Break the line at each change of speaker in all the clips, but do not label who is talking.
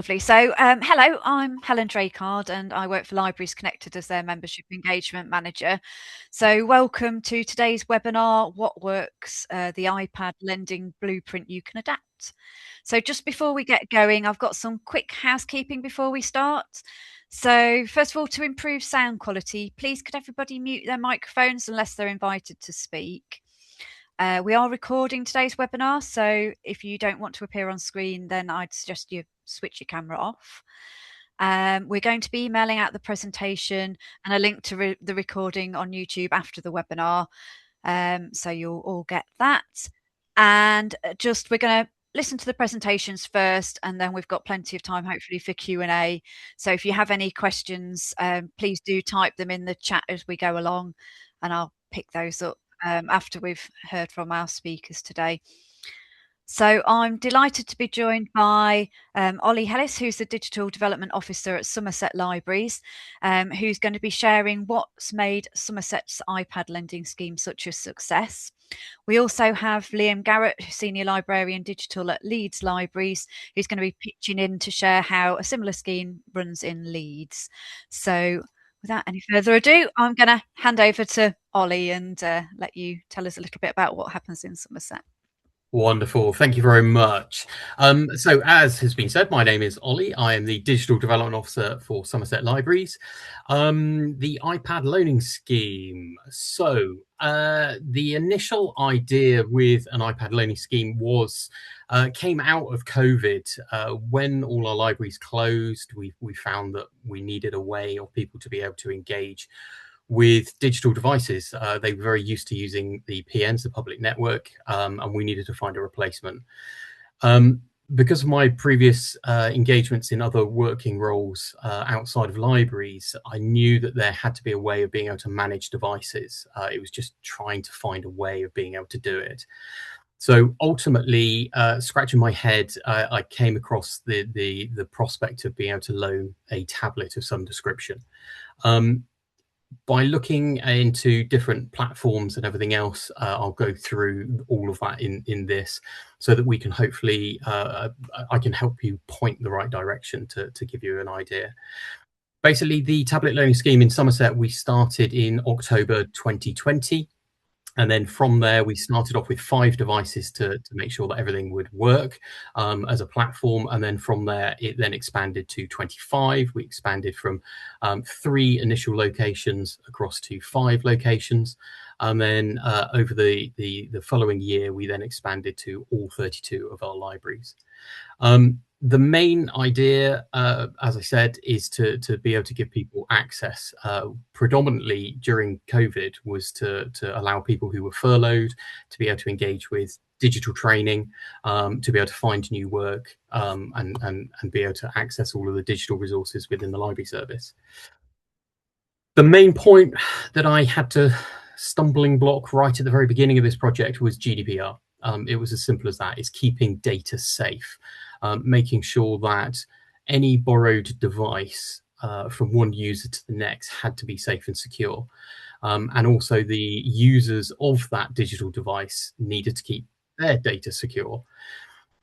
Lovely. So, hello, I'm Helen Draycard and I work for Libraries Connected as their Membership Engagement Manager. So, welcome to today's webinar, What Works, the iPad Lending Blueprint You Can Adapt. So, just before we get going, I've got some quick housekeeping before we start. So, first of all, to improve sound quality, please could everybody mute their microphones unless they're invited to speak. We are recording today's webinar, so if you don't want to appear on screen, then I'd suggest you switch your camera off. We're going to be emailing out the presentation and a link to the recording on YouTube after the webinar, so you'll all get that. And we're going to listen to the presentations first, and then we've got plenty of time, hopefully, for Q&A. So if you have any questions, please do type them in the chat as we go along, and I'll pick those up after we've heard from our speakers today. So I'm delighted to be joined by Ollie Hellis, who's the Digital Development Officer at Somerset Libraries, who's going to be sharing what's made Somerset's iPad lending scheme such a success. We also have Liam Garrett, Senior Librarian Digital at Leeds Libraries, who's going to be pitching in to share how a similar scheme runs in Leeds. So without any further ado, I'm going to hand over to Ollie and let you tell us a little bit about what happens in Somerset.
Wonderful. Thank you very much. So as has been said, my name is Ollie. I am the Digital Development Officer for Somerset Libraries. The iPad loaning scheme. So the initial idea with an iPad loaning scheme came out of COVID. When all our libraries closed, we found that we needed a way of people to be able to engage with digital devices. They were very used to using the PNs, the public network, and we needed to find a replacement. Because of my previous engagements in other working roles outside of libraries, I knew that there had to be a way of being able to manage devices. It was just trying to find a way of being able to do it. So ultimately, scratching my head, I came across the prospect of being able to loan a tablet of some description. By looking into different platforms and everything else, I'll go through all of that in this so that we can hopefully, I can help you point the right direction to give you an idea. Basically, the tablet learning scheme in Somerset, we started in October 2020. And then from there, we started off with 5 devices to make sure that everything would work as a platform. And then from there, it then expanded to 25. We expanded from 3 initial locations across to 5 locations. And then over the following year, we then expanded to all 32 of our libraries. The main idea, as I said, is to be able to give people access. Predominantly during COVID was to allow people who were furloughed to be able to engage with digital training, to be able to find new work, and be able to access all of the digital resources within the library service. The main point that I had to stumbling block right at the very beginning of this project was GDPR. It was as simple as that. It's keeping data safe. Making sure that any borrowed device from one user to the next had to be safe and secure. And also the users of that digital device needed to keep their data secure.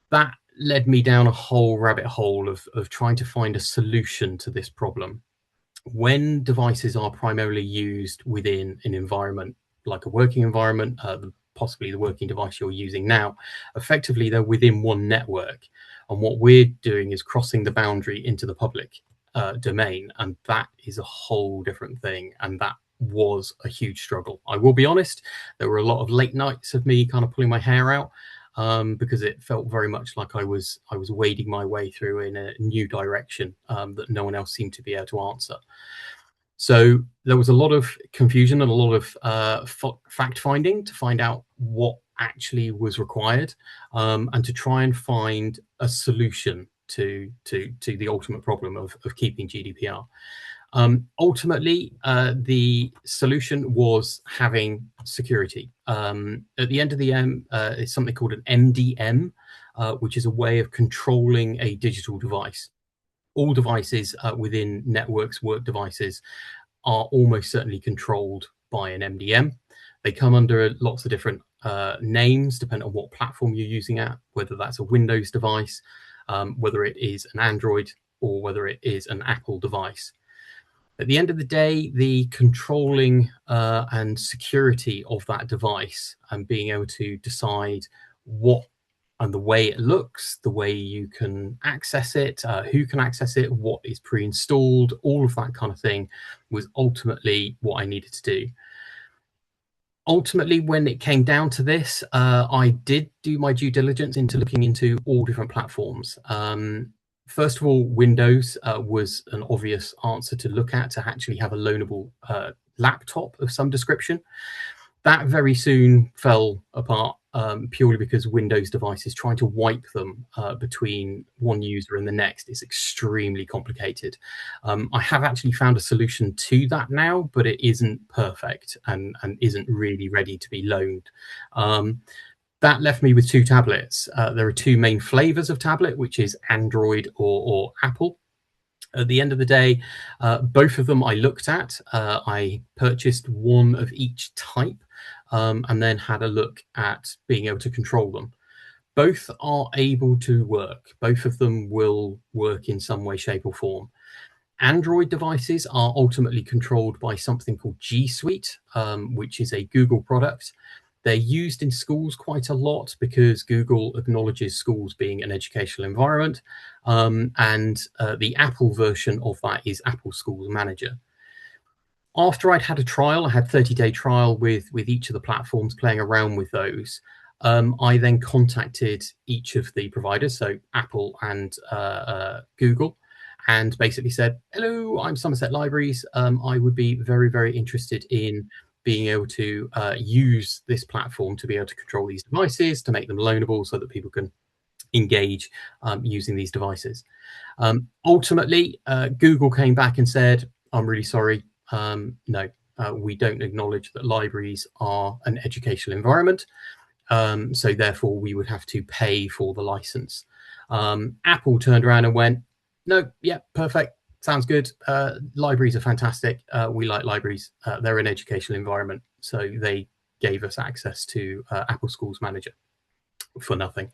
That led me down a whole rabbit hole of trying to find a solution to this problem. When devices are primarily used within an environment, like a working environment, possibly the working device you're using now, effectively they're within one network. And what we're doing is crossing the boundary into the public domain. And that is a whole different thing. And that was a huge struggle. I will be honest, there were a lot of late nights of me kind of pulling my hair out because it felt very much like I was wading my way through in a new direction that no one else seemed to be able to answer. So there was a lot of confusion and a lot of fact finding to find out what actually was required, and to try and find a solution to the ultimate problem of keeping GDPR. Ultimately, the solution was having security. At the end of the M, it's something called an MDM, which is a way of controlling a digital device. All devices within networks, work devices, are almost certainly controlled by an MDM. They come under lots of different names, depending on what platform you're using at, whether that's a Windows device, whether it is an Android or whether it is an Apple device. At the end of the day, the controlling and security of that device and being able to decide what and the way it looks, the way you can access it, who can access it, what is pre-installed, all of that kind of thing was ultimately what I needed to do. Ultimately, when it came down to this, I did do my due diligence into looking into all different platforms. First of all, Windows was an obvious answer to look at to actually have a loanable laptop of some description. That very soon fell apart purely because Windows devices trying to wipe them between one user and the next is extremely complicated. I have actually found a solution to that now, but it isn't perfect and isn't really ready to be loaned. That left me with two tablets. There are two main flavors of tablet, which is Android or Apple. At the end of the day, both of them I looked at. I purchased one of each type and then had a look at being able to control them. Both are able to work. Both of them will work in some way, shape, or form. Android devices are ultimately controlled by something called G Suite, which is a Google product. They're used in schools quite a lot because Google acknowledges schools being an educational environment. And the Apple version of that is Apple Schools Manager. After I'd had a trial, I had 30-day trial with each of the platforms, playing around with those. I then contacted each of the providers, so Apple and Google, and basically said, hello, I'm Somerset Libraries. I would be very, very interested in being able to use this platform to be able to control these devices, to make them loanable so that people can engage using these devices. Ultimately, Google came back and said, I'm really sorry. No, we don't acknowledge that libraries are an educational environment. So therefore, we would have to pay for the license. Apple turned around and went, no, yeah, perfect. Sounds good. Libraries are fantastic. We like libraries. They're an educational environment. So they gave us access to Apple Schools Manager for nothing.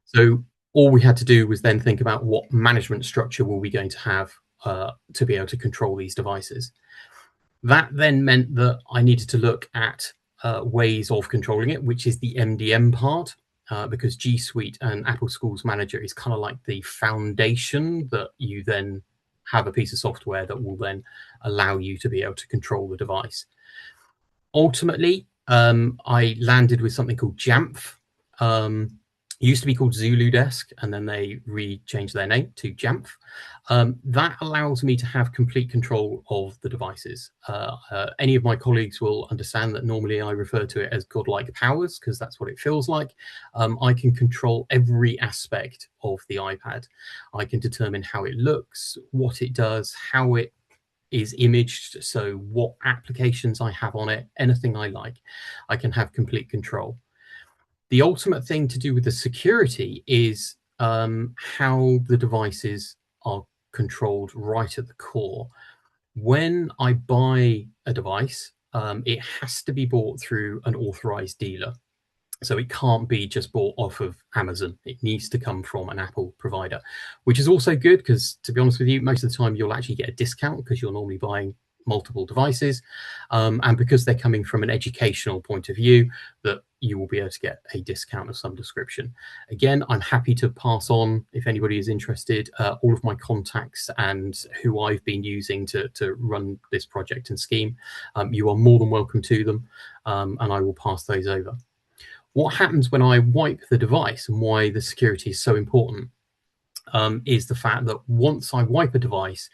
So all we had to do was then think about what management structure were we going to have to be able to control these devices. That then meant that I needed to look at ways of controlling it, which is the MDM part. Because G Suite and Apple Schools Manager is kind of like the foundation that you then have a piece of software that will then allow you to be able to control the device. Ultimately, I landed with something called Jamf. Used to be called Zulu Desk, and then they changed their name to Jamf. That allows me to have complete control of the devices. Any of my colleagues will understand that normally I refer to it as godlike powers because that's what it feels like. I can control every aspect of the iPad. I can determine how it looks, what it does, how it is imaged, so what applications I have on it, anything I like, I can have complete control. The ultimate thing to do with the security is how the devices are controlled right at the core. When I buy a device, it has to be bought through an authorized dealer. So it can't be just bought off of Amazon. It needs to come from an Apple provider, which is also good because, to be honest with you, most of the time you'll actually get a discount because you're normally buying multiple devices. And because they're coming from an educational point of view, that you will be able to get a discount of some description. Again, I'm happy to pass on, if anybody is interested, all of my contacts and who I've been using to run this project and scheme. You are more than welcome to them, and I will pass those over. What happens when I wipe the device and why the security is so important is the fact that once I wipe a device,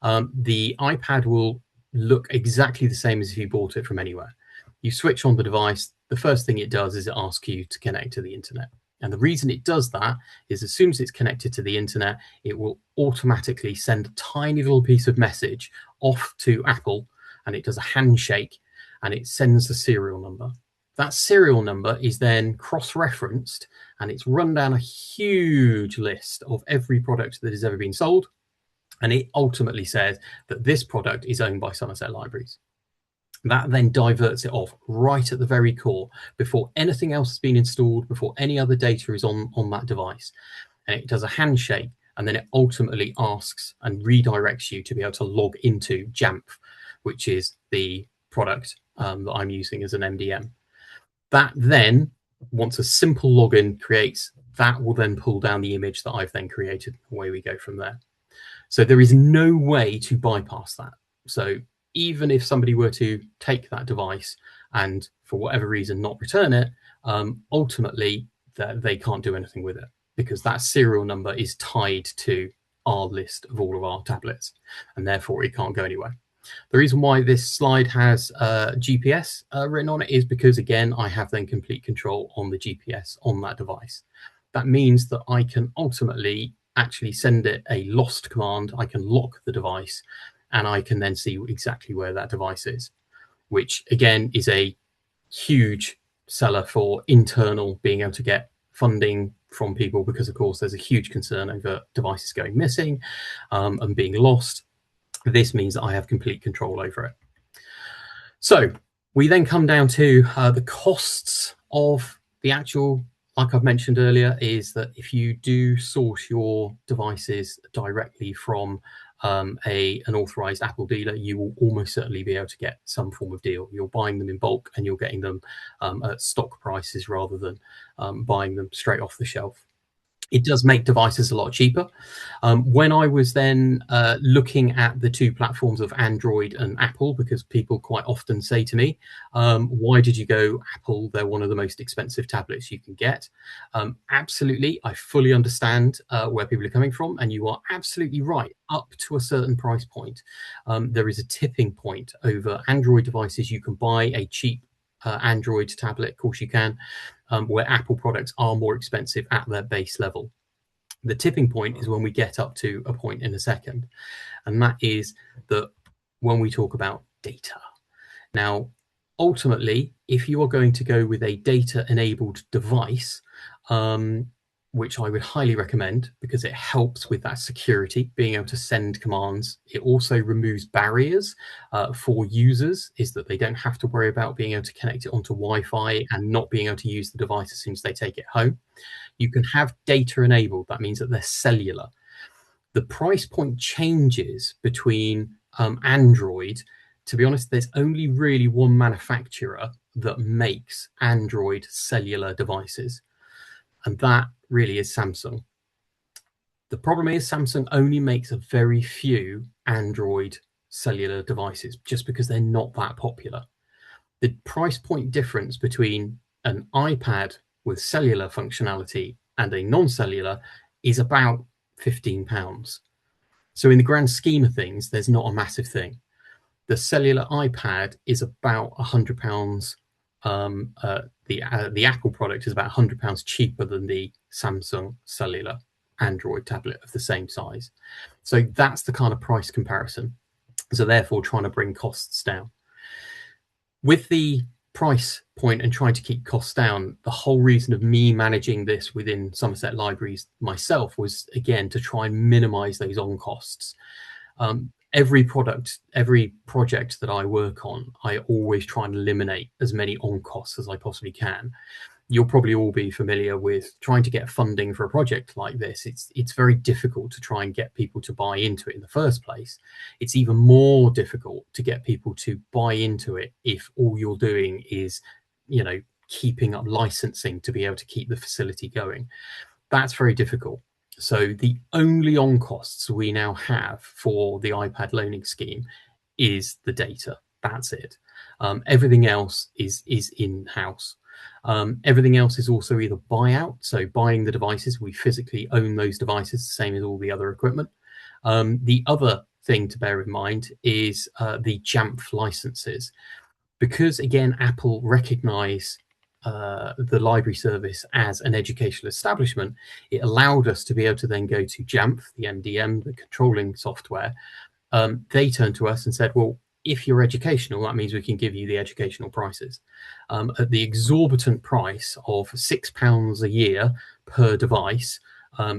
the iPad will look exactly the same as if you bought it from anywhere. You switch on the device, the first thing it does is it asks you to connect to the internet. And the reason it does that is as soon as it's connected to the internet, it will automatically send a tiny little piece of message off to Apple, and it does a handshake and it sends the serial number. That serial number is then cross-referenced and it's run down a huge list of every product that has ever been sold. And it ultimately says that this product is owned by Somerset Libraries. That then diverts it off right at the very core before anything else has been installed, before any other data is on that device. and it does a handshake, and then it ultimately asks and redirects you to be able to log into Jamf, which is the product that I'm using as an MDM. That then, once a simple login creates, that will then pull down the image that I've then created. Away we go from there. So there is no way to bypass that. So even if somebody were to take that device and for whatever reason not return it, ultimately they can't do anything with it, because that serial number is tied to our list of all of our tablets, and therefore it can't go anywhere. The reason why this slide has GPS written on it is because, again, I have then complete control on the GPS on that device. That means that I can ultimately actually send it a lost command. I can lock the device, and I can then see exactly where that device is, which again is a huge seller for internal being able to get funding from people, because of course there's a huge concern over devices going missing and being lost. This means that I have complete control over it. So we then come down to the costs of the actual, like I've mentioned earlier, is that if you do source your devices directly from an authorized Apple dealer, you will almost certainly be able to get some form of deal. You're buying them in bulk and you're getting them at stock prices rather than buying them straight off the shelf. It does make devices a lot cheaper. When I was then looking at the two platforms of Android and Apple, because people quite often say to me, why did you go Apple? They're one of the most expensive tablets you can get. Absolutely, I fully understand where people are coming from, and you are absolutely right. Up to a certain price point, there is a tipping point over Android devices. You can buy a cheap Android tablet, of course you can, where Apple products are more expensive at their base level. The tipping point is when we get up to a point in a second, and that is that when we talk about data. Now, ultimately, if you are going to go with a data-enabled device, which I would highly recommend because it helps with that security, being able to send commands. It also removes barriers for users, is that they don't have to worry about being able to connect it onto Wi-Fi and not being able to use the device as soon as they take it home. You can have data enabled. That means that they're cellular. The price point changes between Android. To be honest, there's only really one manufacturer that makes Android cellular devices, and that really is Samsung. The problem is Samsung only makes a very few Android cellular devices just because they're not that popular. The price point difference between an iPad with cellular functionality and a non-cellular is about £15. So in the grand scheme of things, there's not a massive thing. The cellular iPad is about £100. The Apple product is about £100 cheaper than the Samsung cellular Android tablet of the same size. So that's the kind of price comparison. So therefore, trying to bring costs down. With the price point and trying to keep costs down, the whole reason of me managing this within Somerset Libraries myself was, again, to try and minimize those on costs. Every project that I work on, I always try and eliminate as many on costs as I possibly can. You'll probably all be familiar with trying to get funding for a project like this. It's very difficult to try and get people to buy into it in the first place. It's even more difficult to get people to buy into it if all you're doing is, keeping up licensing to be able to keep the facility going. That's very difficult. So the only on costs we now have for the iPad loaning scheme is the data. That's it. Everything else is in-house. Everything else is also either buyout, so buying the devices. We physically own those devices, same as all the other equipment. The other thing to bear in mind is the Jamf licenses. Because, again, Apple recognize the library service as an educational establishment, it allowed us to be able to then go to Jamf, the MDM, the controlling software. They turned to us and said, well, if you're educational, that means we can give you the educational prices. At the exorbitant price of £6 a year per device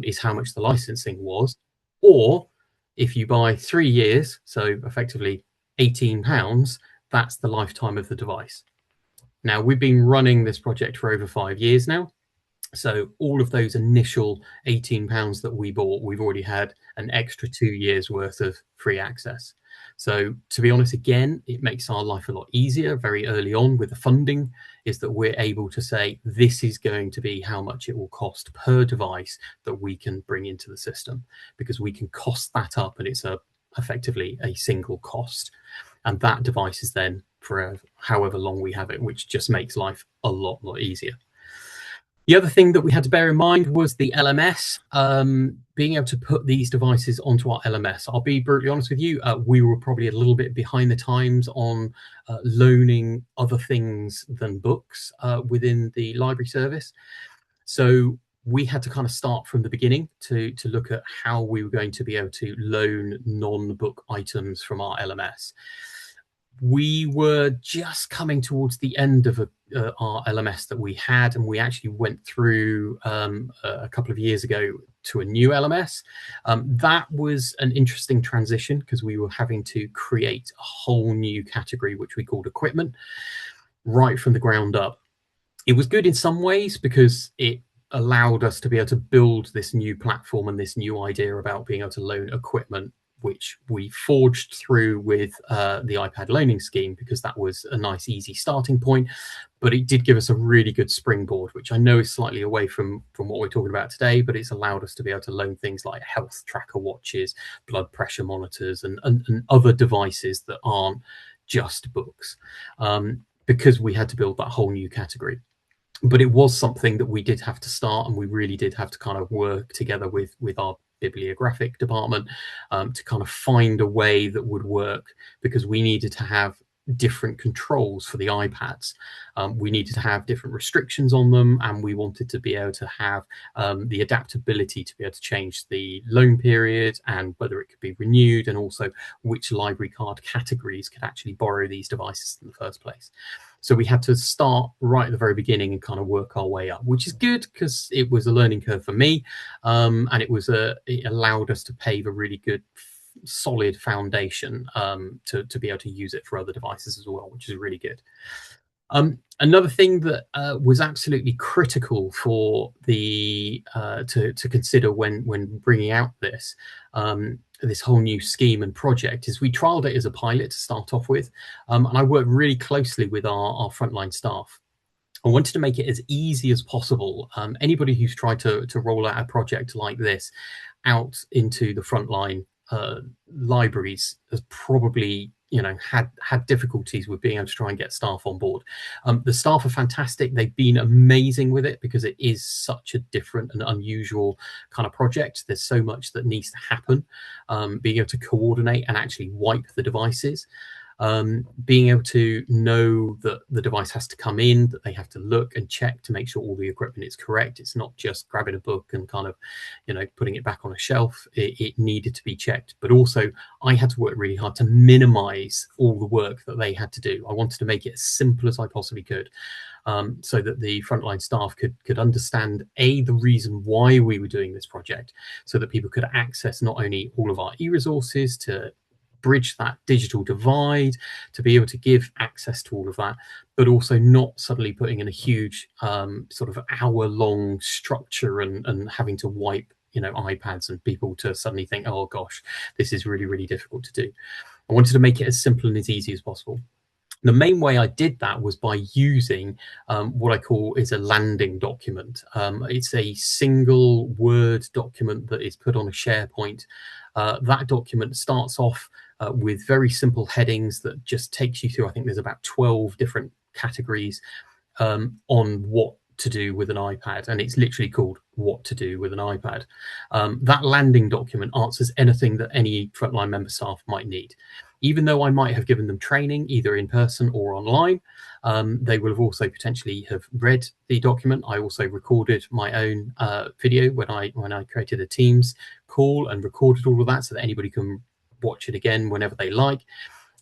is how much the licensing was. Or if you buy 3 years, so effectively £18, that's the lifetime of the device. Now, we've been running this project for over 5 years now. So all of those initial £18 that we bought, we've already had an extra 2 years worth of free access. So to be honest, again, it makes our life a lot easier very early on with the funding, is that we're able to say this is going to be how much it will cost per device that we can bring into the system, because we can cost that up and it's effectively a single cost. And that device is then for however long we have it, which just makes life a lot easier. The other thing that we had to bear in mind was the LMS, being able to put these devices onto our LMS. I'll be brutally honest with you, we were probably a little bit behind the times on loaning other things than books within the library service. So we had to kind of start from the beginning to look at how we were going to be able to loan non-book items from our LMS. We were just coming towards the end of our LMS that we had, and we actually went through a couple of years ago to a new LMS. That was an interesting transition because we were having to create a whole new category, which we called equipment, right from the ground up. It was good in some ways because it allowed us to be able to build this new platform and this new idea about being able to loan equipment, which we forged through with the iPad loaning scheme, because that was a nice, easy starting point. But it did give us a really good springboard, which I know is slightly away from what we're talking about today, but it's allowed us to be able to loan things like health tracker watches, blood pressure monitors, and other devices that aren't just books, because we had to build that whole new category. But it was something that we did have to start, and we really did have to kind of work together with our bibliographic department to kind of find a way that would work, because we needed to have different controls for the iPads. We needed to have different restrictions on them, and we wanted to be able to have the adaptability to be able to change the loan period and whether it could be renewed, and also which library card categories could actually borrow these devices in the first place. So we had to start right at the very beginning and kind of work our way up, which is good because it was a learning curve for me, and it allowed us to pave a really good, solid foundation to be able to use it for other devices as well, which is really good. Another thing that was absolutely critical for the to consider when bringing out this whole new scheme and project is we trialed it as a pilot to start off with, and I worked really closely with our frontline staff. I wanted to make it as easy as possible. Anybody who's tried to roll out a project like this out into the frontline libraries has probably had difficulties with being able to try and get staff on board. The staff are fantastic. They've been amazing with it because it is such a different and unusual kind of project. There's so much that needs to happen. Being able to coordinate and actually wipe the devices, being able to know that the device has to come in, that they have to look and check to make sure all the equipment is correct. It's not just grabbing a book and kind of, putting it back on a shelf. It needed to be checked. But also, I had to work really hard to minimize all the work that they had to do. I wanted to make it as simple as I possibly could, so that the frontline staff could understand, the reason why we were doing this project, so that people could access not only all of our e-resources to bridge that digital divide, to be able to give access to all of that, but also not suddenly putting in a huge sort of hour-long structure and having to wipe iPads and people to suddenly think, oh gosh, this is really difficult to do. I wanted to make it as simple and as easy as possible. The main way I did that was by using what I call is a landing document. It's a single Word document that is put on a SharePoint. That document starts off with very simple headings that just takes you through, I think there's about 12 different categories on what to do with an iPad, and it's literally called What to Do with an iPad. That landing document answers anything that any frontline member staff might need. Even though I might have given them training either in person or online, they will have also potentially have read the document. I also recorded my own video when I created a Teams call and recorded all of that so that anybody can watch it again whenever they like.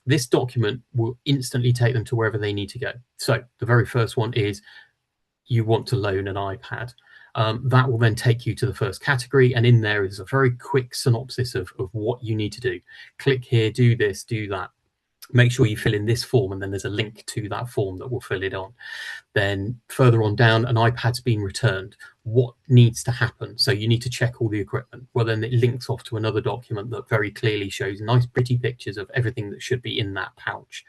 This document will instantly take them to wherever they need to go. So the very first one is you want to loan an iPad. That will then take you to the first category, and in there is a very quick synopsis of what you need to do. Click here, do this, do that. make sure you fill in this form, and then there's a link to that form that will fill it on. Then further on down, an iPad's been returned. What needs to happen? So you need to check all the equipment. Well, then it links off to another document that very clearly shows nice, pretty pictures of everything that should be in that pouch.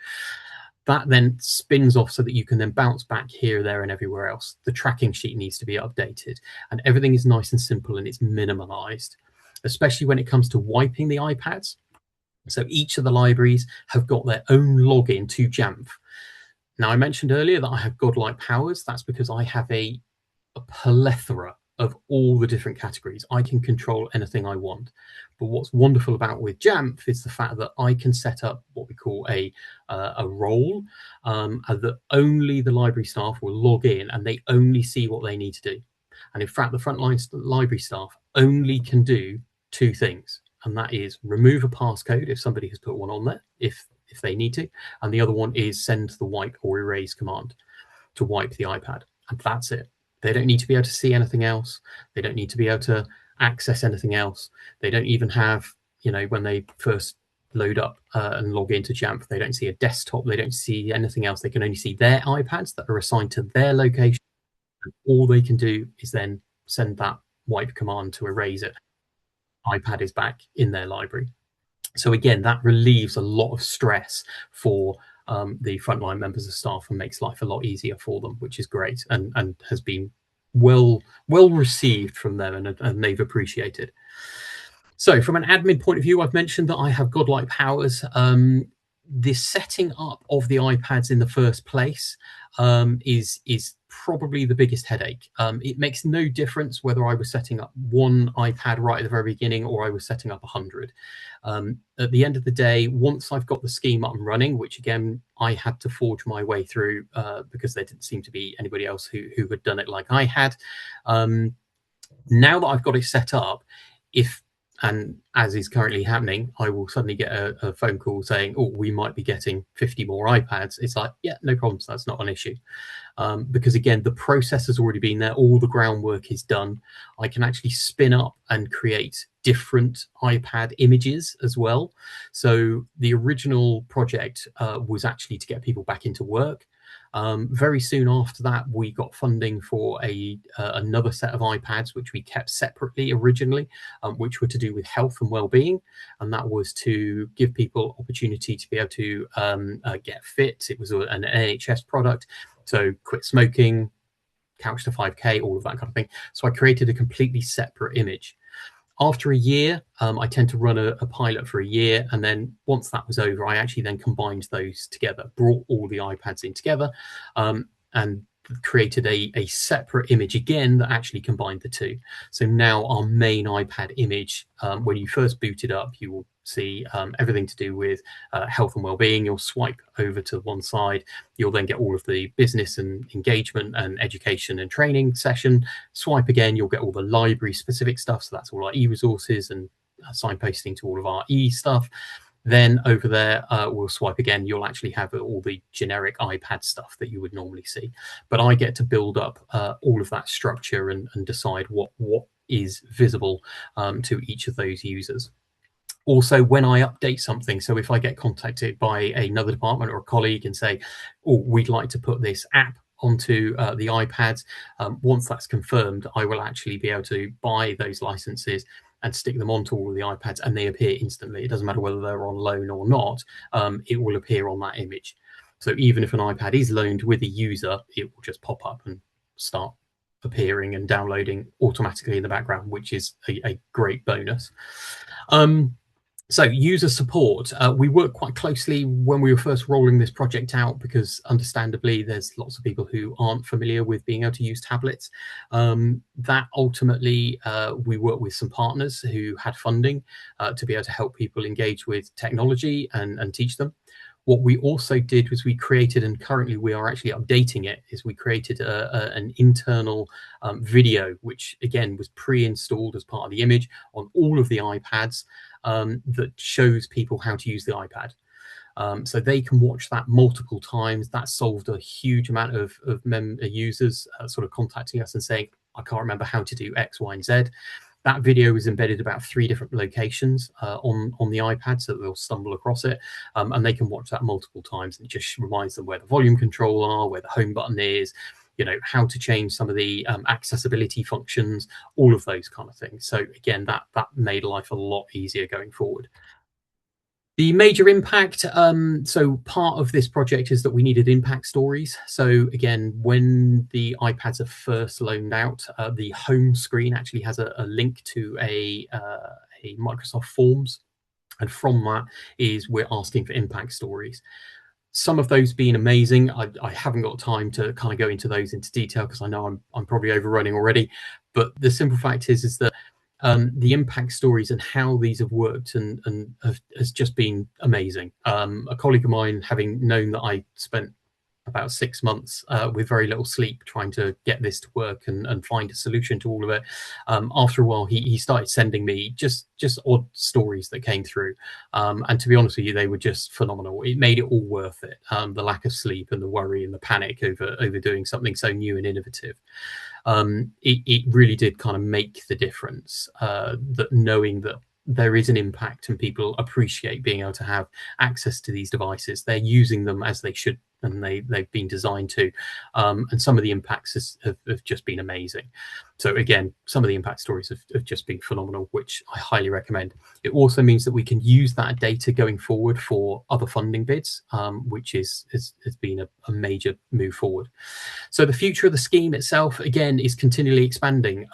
That then spins off so that you can then bounce back here, there, and everywhere else. The tracking sheet needs to be updated, and everything is nice and simple and it's minimalized, especially when it comes to wiping the iPads. So each of the libraries have got their own login to Jamf. Now, I mentioned earlier that I have godlike powers. That's because I have a plethora of all the different categories. I can control anything I want. But what's wonderful about with Jamf is the fact that I can set up what we call a role that only the library staff will log in, and they only see what they need to do. And in fact, the frontline library staff only can do two things, and that is remove a passcode if somebody has put one on there, if they need to, and the other one is send the wipe or erase command to wipe the iPad, and that's it. They don't need to be able to see anything else. They don't need to be able to access anything else. They don't even have, when they first load up and log into Jamf, they don't see a desktop. They don't see anything else. They can only see their iPads that are assigned to their location. And all they can do is then send that wipe command to erase it. iPad is back in their library. So again, that relieves a lot of stress for the frontline members of staff and makes life a lot easier for them, which is great, and has been well received from them, and they've appreciated. So from an admin point of view, I've mentioned that I have godlike powers. The setting up of the iPads in the first place is probably the biggest headache. It makes no difference whether I was setting up one iPad right at the very beginning or I was setting up 100. At the end of the day, once I've got the scheme up and running, which again I had to forge my way through because there didn't seem to be anybody else who had done it like I had. Now that I've got it set up, and as is currently happening, I will suddenly get a phone call saying, oh, we might be getting 50 more iPads. It's like, yeah, no problems. That's not an issue. Because again, the process has already been there. All the groundwork is done. I can actually spin up and create different iPad images as well. So the original project was actually to get people back into work. Very soon after that, we got funding for another set of iPads, which we kept separately originally, which were to do with health and well-being, and that was to give people opportunity to be able to get fit. It was an NHS product, so quit smoking, couch to 5K, all of that kind of thing. So I created a completely separate image. After a year, I tend to run a pilot for a year, and then once that was over, I actually then combined those together, brought all the iPads in together, and created a separate image again that actually combined the two. So now our main iPad image, when you first boot it up, you will see everything to do with health and well-being. You'll swipe over to one side. You'll then get all of the business and engagement and education and training session. Swipe again, you'll get all the library specific stuff. So that's all our e-resources and signposting to all of our e-stuff. Then over there, we'll swipe again. You'll actually have all the generic iPad stuff that you would normally see. But I get to build up all of that structure and decide what is visible to each of those users. Also, when I update something, so if I get contacted by another department or a colleague and say, oh, we'd like to put this app onto the iPads, once that's confirmed, I will actually be able to buy those licenses and stick them onto all of the iPads, and they appear instantly. It doesn't matter whether they're on loan or not, it will appear on that image. So even if an iPad is loaned with a user, it will just pop up and start appearing and downloading automatically in the background, which is a great bonus. So user support, we worked quite closely when we were first rolling this project out, because understandably there's lots of people who aren't familiar with being able to use tablets. That ultimately, we worked with some partners who had funding to be able to help people engage with technology and teach them. What we also did was we created, and currently we are actually updating it, is we created an internal video, which again was pre-installed as part of the image on all of the iPads, that shows people how to use the iPad. So they can watch that multiple times. That solved a huge amount of users sort of contacting us and saying, I can't remember how to do X, Y, and Z. that video is embedded about 3 different locations on the iPad, so that they'll stumble across it, and they can watch that multiple times, and it just reminds them where the volume control are, where the home button is, how to change some of the accessibility functions, all of those kind of things. So again, that made life a lot easier going forward. The major impact, so part of this project is that we needed impact stories. So again, when the iPads are first loaned out, the home screen actually has a link to a Microsoft Forms. And from that is we're asking for impact stories. Some of those being amazing. I haven't got time to kind of go into those into detail because I know I'm probably overrunning already. But the simple fact is that the impact stories and how these have worked and has just been amazing. A colleague of mine, having known that I spent about 6 months with very little sleep trying to get this to work and find a solution to all of it, after a while he started sending me just odd stories that came through, and to be honest with you, they were just phenomenal. It made it all worth it, the lack of sleep and the worry and the panic over doing something so new and innovative. It really did kind of make the difference, that knowing that there is an impact and people appreciate being able to have access to these devices. They're using them as they should, and they've been designed to, and some of the impacts have just been amazing. So again, some of the impact stories have just been phenomenal, which I highly recommend. It also means that we can use that data going forward for other funding bids, which has been a major move forward. So the future of the scheme itself, again, is continually expanding.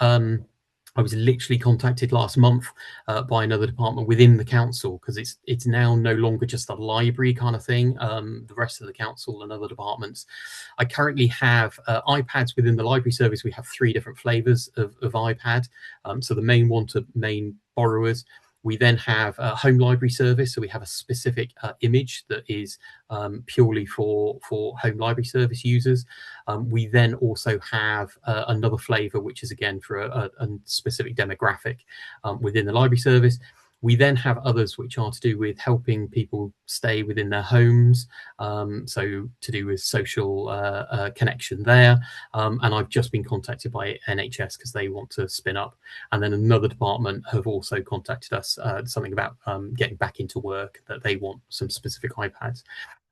I was literally contacted last month by another department within the council, because it's now no longer just a library kind of thing. The rest of the council and other departments. I currently have iPads within the library service. We have 3 different flavors of iPad. So the main one to main borrowers. We then have a home library service, so we have a specific image that is purely for home library service users. We then also have another flavour, which is again for a specific demographic within the library service. We then have others which are to do with helping people stay within their homes, so to do with social connection there. And I've just been contacted by NHS because they want to spin up. And then another department have also contacted us, something about getting back into work, that they want some specific iPads.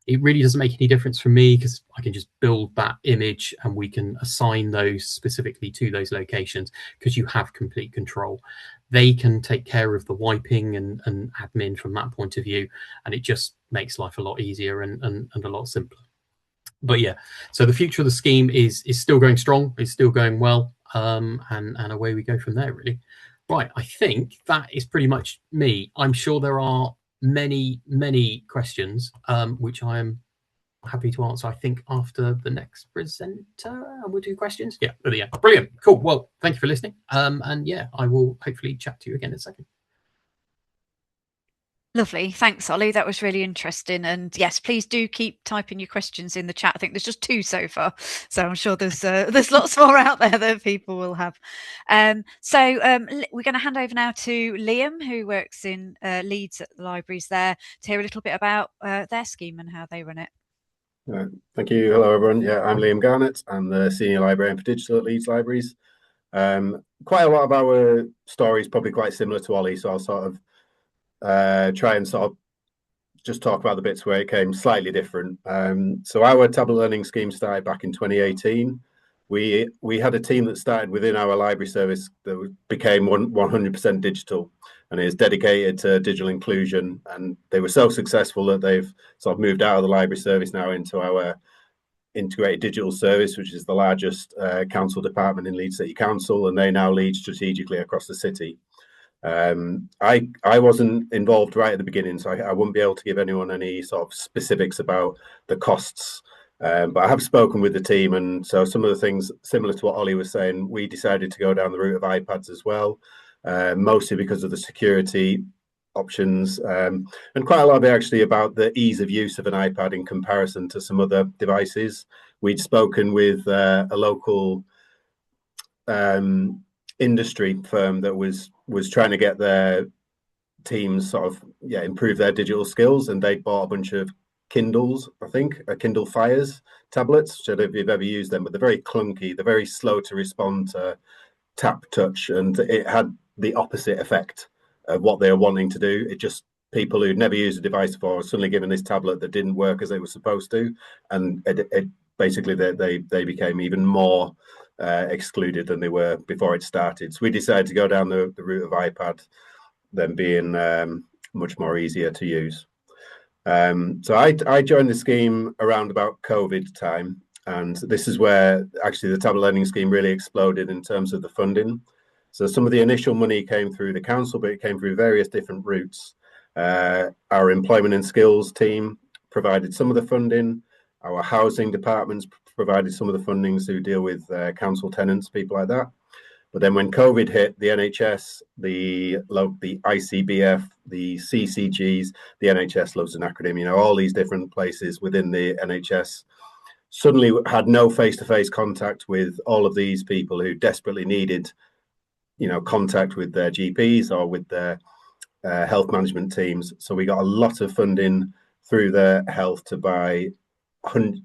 It really doesn't make any difference for me because I can just build that image and we can assign those specifically to those locations, because you have complete control. They can take care of the wiping and admin from that point of view, and it just makes life a lot easier and a lot simpler. But yeah, so the future of the scheme is still going strong, it's still going well, and away we go from there, really. Right, I think that is pretty much me. I'm sure there are many questions, which I am happy to answer, I think, after the next presenter, and we'll do questions. Yeah, brilliant, cool. Well, thank you for listening, and yeah, I will hopefully chat to you again in a second.
Lovely. Thanks, Ollie. That was really interesting. And yes, please do keep typing your questions in the chat. I think there's just 2 so far, so I'm sure there's lots more out there that people will have. So we're going to hand over now to Liam, who works in Leeds at the libraries there, to hear a little bit about their scheme and how they run it.
Thank you. Hello, everyone. Yeah, I'm Liam Garnett. I'm the Senior Librarian for Digital at Leeds Libraries. Quite a lot of our stories probably quite similar to Ollie, so I'll sort of try and sort of just talk about the bits where it came slightly different. So our tablet learning scheme started back in 2018. We had a team that started within our library service that became 100% digital, and is dedicated to digital inclusion. And they were so successful that they've sort of moved out of the library service now into our integrated digital service, which is the largest council department in Leeds City Council, and they now lead strategically across the city. I wasn't involved right at the beginning, so I wouldn't be able to give anyone any sort of specifics about the costs. But I have spoken with the team, and so some of the things similar to what Ollie was saying, we decided to go down the route of iPads as well, mostly because of the security options, and quite a lot of it actually about the ease of use of an iPad in comparison to some other devices. We'd spoken with a local industry firm that was trying to get their teams sort of improve their digital skills, and they bought a bunch of Kindles, I think, Kindle Fires tablets. So if you've ever used them, but they're very clunky, they're very slow to respond to tap touch, and it had the opposite effect of what they were wanting to do. It just, people who'd never used a device before were suddenly given this tablet that didn't work as they were supposed to, and it basically they became even more excluded than they were before it started. So we decided to go down the route of iPad, then being much more easier to use. So I joined the scheme around about COVID time, and this is where actually the tablet lending scheme really exploded in terms of the funding. So some of the initial money came through the council, but it came through various different routes. Our employment and skills team provided some of the funding. Our housing departments provided some of the fundings who deal with council tenants, people like that. But then when COVID hit, the NHS, the ICBF, the CCGs, the NHS loves an acronym, you know, all these different places within the NHS suddenly had no face-to-face contact with all of these people who desperately needed, you know, contact with their GPs or with their health management teams. So we got a lot of funding through their health to buy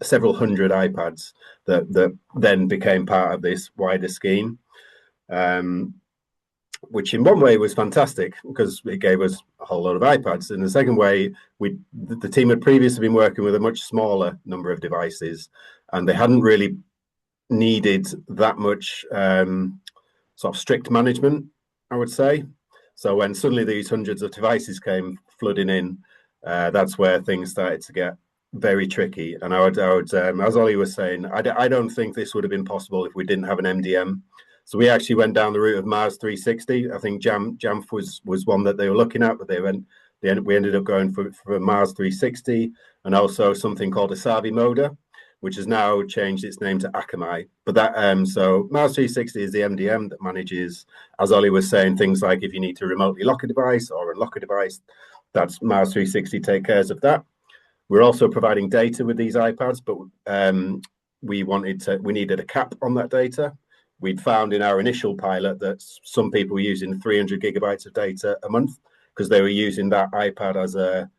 several hundred iPads that then became part of this wider scheme. Which in one way was fantastic because it gave us a whole lot of iPads. In the second way, the team had previously been working with a much smaller number of devices, and they hadn't really needed that much sort of strict management, I would say. So when suddenly these hundreds of devices came flooding in, that's where things started to get very tricky. And I would as Ollie was saying, I don't think this would have been possible if we didn't have an MDM. So we actually went down the route of Mars 360. I think Jamf was one that they were looking at, but we ended up going for Mars 360, and also something called Asavi Moda, which has now changed its name to Akamai. But that so Mars 360 is the MDM that manages, as Ollie was saying, things like if you need to remotely lock a device or unlock a device, that's Mars 360 take cares of that. We're also providing data with these iPads, but we needed a cap on that data. We'd found in our initial pilot that some people were using 300 gigabytes of data a month because they were using that iPad as a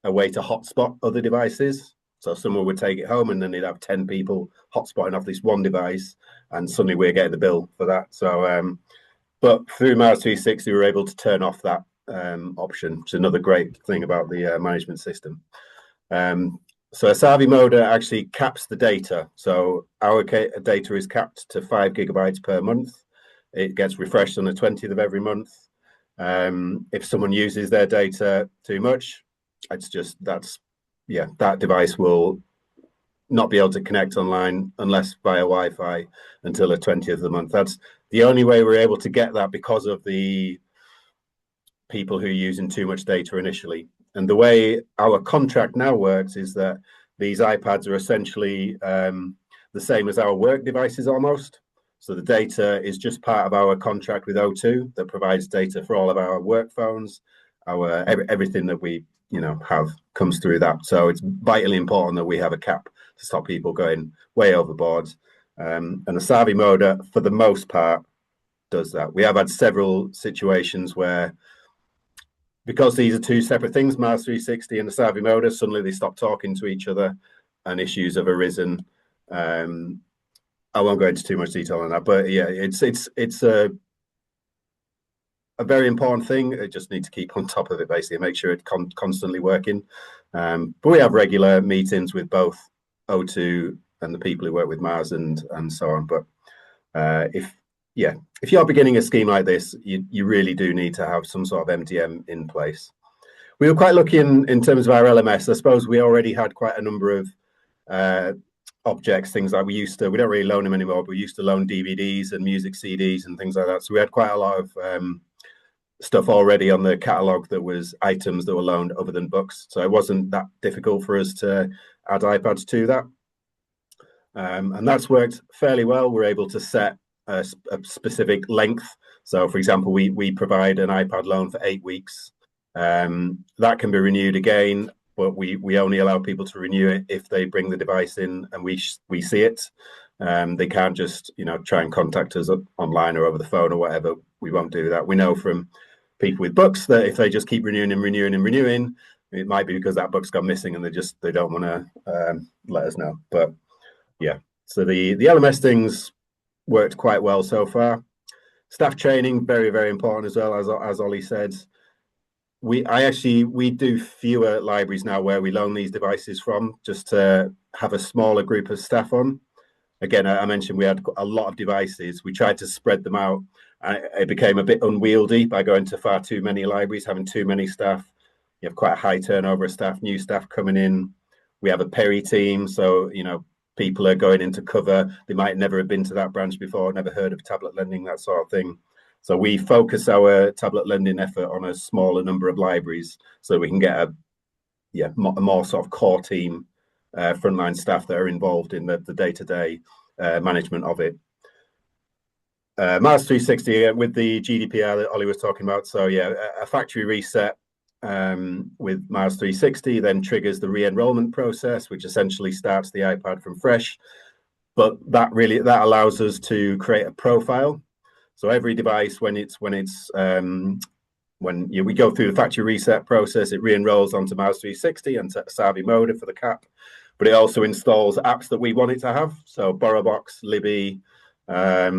way to hotspot other devices. So someone would take it home and then they'd have 10 people hotspotting off this one device, and suddenly we're getting the bill for that. So, but through Mars 360, we were able to turn off that option, which is another great thing about the management system. So Asavi Moda actually caps the data. So our data is capped to 5 gigabytes per month. It gets refreshed on the 20th of every month. If someone uses their data too much, that device will not be able to connect online unless via Wi-Fi until the 20th of the month. That's the only way we're able to get that because of the people who are using too much data initially. And the way our contract now works is that these iPads are essentially the same as our work devices almost. So the data is just part of our contract with O2 that provides data for all of our work phones. Everything that we have comes through that. So it's vitally important that we have a cap to stop people going way overboard. And the Asavi Moda, for the most part, does that. We have had several situations where, because these are two separate things, Mars 360 and the Asavi Moda, suddenly they stop talking to each other and issues have arisen. I won't go into too much detail on that, but yeah, it's a very important thing. I just need to keep on top of it, basically, and make sure it's constantly working. But we have regular meetings with both O2 and the people who work with Mars and so on. But if you're beginning a scheme like this, you really do need to have some sort of MDM in place. We were quite lucky in terms of our LMS. I suppose we already had quite a number of objects, things like we don't really loan them anymore, but we used to loan DVDs and music CDs and things like that. So we had quite a lot of stuff already on the catalogue that was items that were loaned other than books. So it wasn't that difficult for us to add iPads to that. And that's worked fairly well. We're able to set a specific length. So, for example, we provide an iPad loan for 8 weeks. That can be renewed again, but we only allow people to renew it if they bring the device in and we see it. They can't just try and contact us online or over the phone or whatever. We won't do that. We know from people with books that if they just keep renewing, it might be because that book's gone missing and they don't want to let us know. But yeah, so the LMS things worked quite well so far. Staff training, very, very important as well, as Ollie said. We do fewer libraries now where we loan these devices from, just to have a smaller group of staff on. Again, I mentioned we had a lot of devices. We tried to spread them out. It became a bit unwieldy by going to far too many libraries, having too many staff. You have quite a high turnover of staff, new staff coming in. We have a peri team, so people are going into cover. They might never have been to that branch before, never heard of tablet lending, that sort of thing. So we focus our tablet lending effort on a smaller number of libraries, so we can get a more sort of core team, frontline staff that are involved in the day-to-day management of it. Mars 360 with the GDPR that Ollie was talking about. So yeah, a factory reset with Mars 360 then triggers the re-enrollment process, which essentially starts the iPad from fresh. But that allows us to create a profile. So every device, when we go through the factory reset process, it re-enrolls onto Mars 360 and Savi Moda for the cap. But it also installs apps that we want it to have. So BorrowBox, Libby, our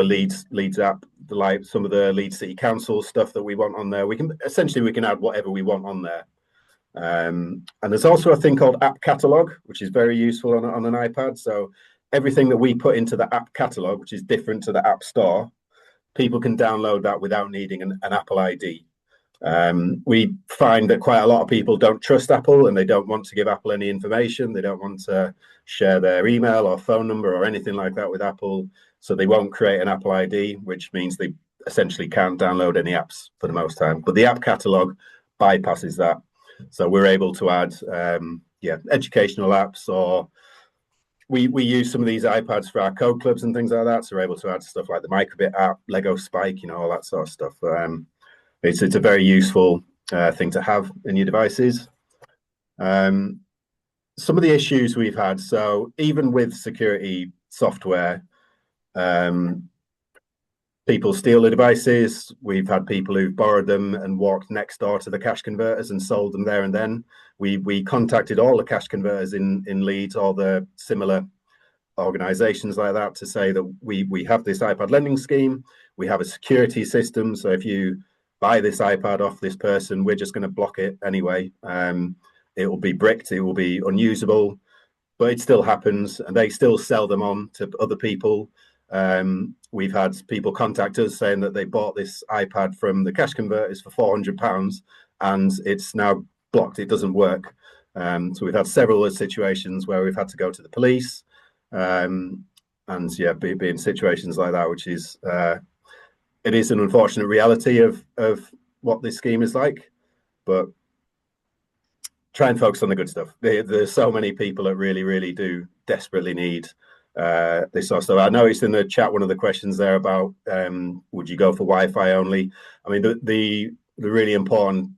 Leeds app, some of the Leeds City Council stuff that we want on there. We can add whatever we want on there. And there's also a thing called App Catalog, which is very useful on an iPad. So everything that we put into the App Catalog, which is different to the App Store, people can download that without needing an Apple ID. We find that quite a lot of people don't trust Apple and they don't want to give Apple any information. They don't want to share their email or phone number or anything like that with Apple. So they won't create an Apple ID, which means they essentially can't download any apps for the most time. But the App Catalog bypasses that. So we're able to add educational apps, or we use some of these iPads for our code clubs and things like that. So we're able to add stuff like the Microbit app, Lego Spike, all that sort of stuff. It's a very useful thing to have in your devices. Some of the issues we've had, so even with security software, people steal the devices. We've had people who've borrowed them and walked next door to the cash converters and sold them there and then. We contacted all the cash converters in Leeds, all the similar organizations like that, to say that we have this iPad lending scheme. We have a security system. So if you buy this iPad off this person, we're just going to block it anyway. It will be bricked. It will be unusable, but it still happens, and they still sell them on to other people. We've had people contact us saying that they bought this iPad from the cash converters for £400 and it's now blocked. It doesn't work. So we've had several situations where we've had to go to the police, and be in situations like that, which is it is an unfortunate reality of what this scheme is like. But try and focus on the good stuff. There's so many people that really, really do desperately need this sort of stuff. I noticed in the chat one of the questions there about would you go for Wi-Fi only? I mean, the really important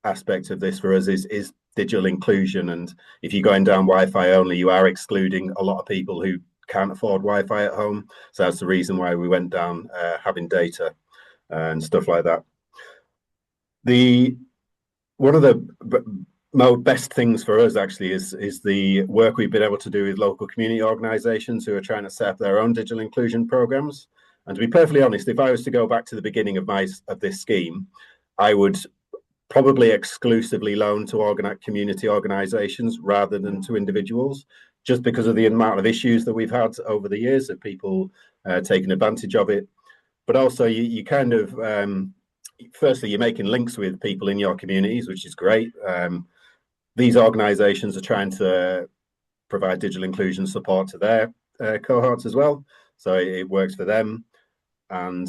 aspect of this for us is digital inclusion. And if you're going down Wi-Fi only, you are excluding a lot of people who can't afford Wi-Fi at home. So that's the reason why we went down having data and stuff like that. One of the best things for us actually is the work we've been able to do with local community organizations who are trying to set up their own digital inclusion programs. And to be perfectly honest, if I was to go back to the beginning of this scheme, I would probably exclusively loan to community organizations rather than to individuals, just because of the amount of issues that we've had over the years of people taking advantage of it. But also you kind of, firstly, you're making links with people in your communities, which is great. These organizations are trying to provide digital inclusion support to their cohorts as well. So it works for them. And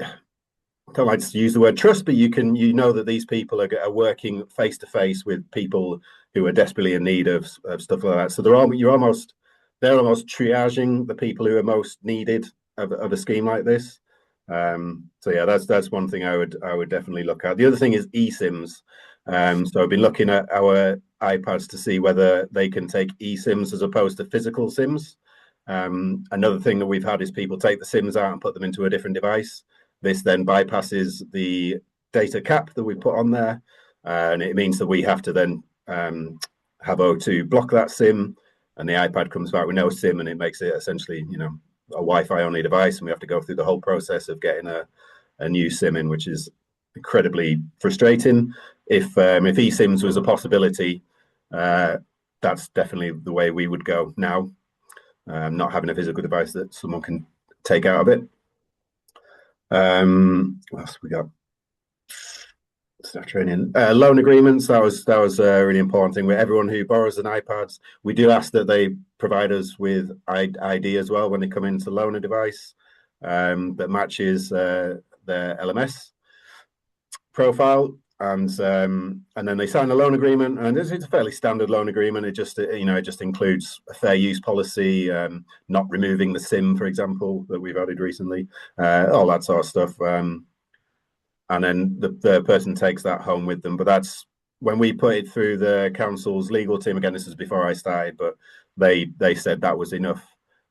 I don't like to use the word trust, but you know that these people are working face to face with people who are desperately in need of stuff like that. So they're almost triaging the people who are most needed of a scheme like this. So yeah, that's one thing I would definitely look at. The other thing is eSIMs. So I've been looking at our iPads to see whether they can take eSIMs as opposed to physical SIMs. Another thing that we've had is people take the SIMs out and put them into a different device. This then bypasses the data cap that we put on there, and it means that we have to then have O2 block that SIM, and the iPad comes back with no SIM, and it makes it essentially, Wi-Fi only device, and we have to go through the whole process of getting a new SIM in, which is incredibly frustrating. If eSIMs was a possibility, that's definitely the way we would go now. Not having a physical device that someone can take out of it. What else we got? Staff training, loan agreements. That was a really important thing. With everyone who borrows an iPad, we do ask that they provide us with ID as well when they come in to loan a device that matches their LMS profile, and then they sign a loan agreement, and it's a fairly standard loan agreement. It just includes a fair use policy, not removing the SIM, for example, that we've added recently, all that sort of stuff. And then the person takes that home with them. But that's when we put it through the council's legal team. Again, this is before I started, but they said that was enough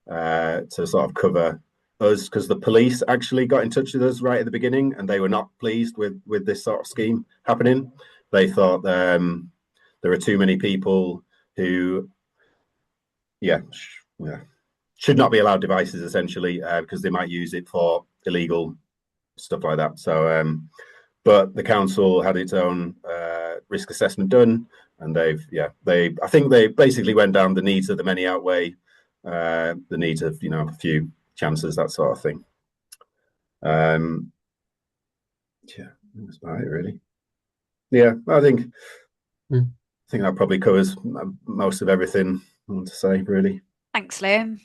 to sort of cover us, because the police actually got in touch with us right at the beginning, and they were not pleased with this sort of scheme happening. They thought there are too many people who, should not be allowed devices, essentially, because they might use it for illegal stuff like that. So, but the council had its own risk assessment done, and I think they basically went down the needs of the many outweigh the needs of a few chances, that sort of thing. That's about it, really. Yeah, I think that probably covers most of everything I want to say, really.
Thanks, Liam.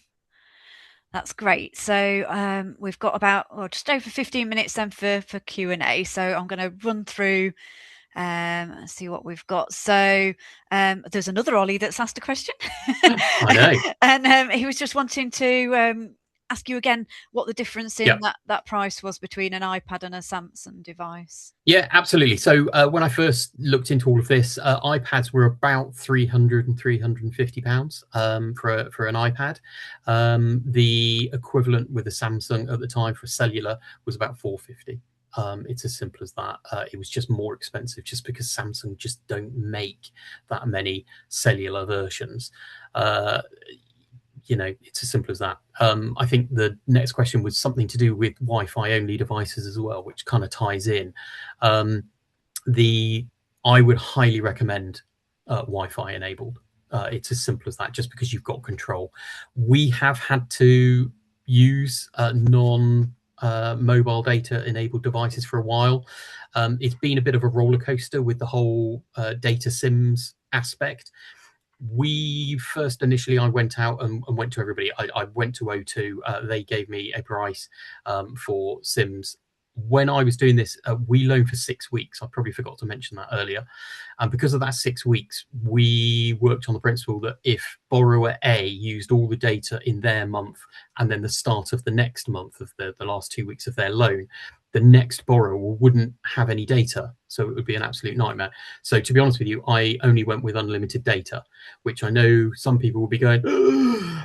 That's great. So we've got about just over 15 minutes then for Q&A. So I'm going to run through and see what we've got. So there's another Ollie that's asked a question.
I know.
And he was just wanting to ask you again what the difference in that price was between an iPad and a Samsung device.
Yeah, absolutely. So when I first looked into all of this, iPads were about £300 and £350 for an iPad. The equivalent with a Samsung at the time for cellular was about £450. It's as simple as that. It was just more expensive just because Samsung just don't make that many cellular versions. It's as simple as that. I think the next question was something to do with Wi-Fi only devices as well, which kind of ties in. I would highly recommend Wi-Fi enabled. It's as simple as that, just because you've got control. We have had to use non-mobile data enabled devices for a while. It's been a bit of a roller coaster with the whole data SIMs aspect. We first initially, I went out and went to everybody. I went to O2. They gave me a price for SIMs. When I was doing this, we loaned for 6 weeks. I probably forgot to mention that earlier. And because of that 6 weeks, we worked on the principle that if borrower A used all the data in their month and then the start of the next month of the last 2 weeks of their loan, the next borrower wouldn't have any data. So it would be an absolute nightmare. So to be honest with you, I only went with unlimited data, which I know some people will be going,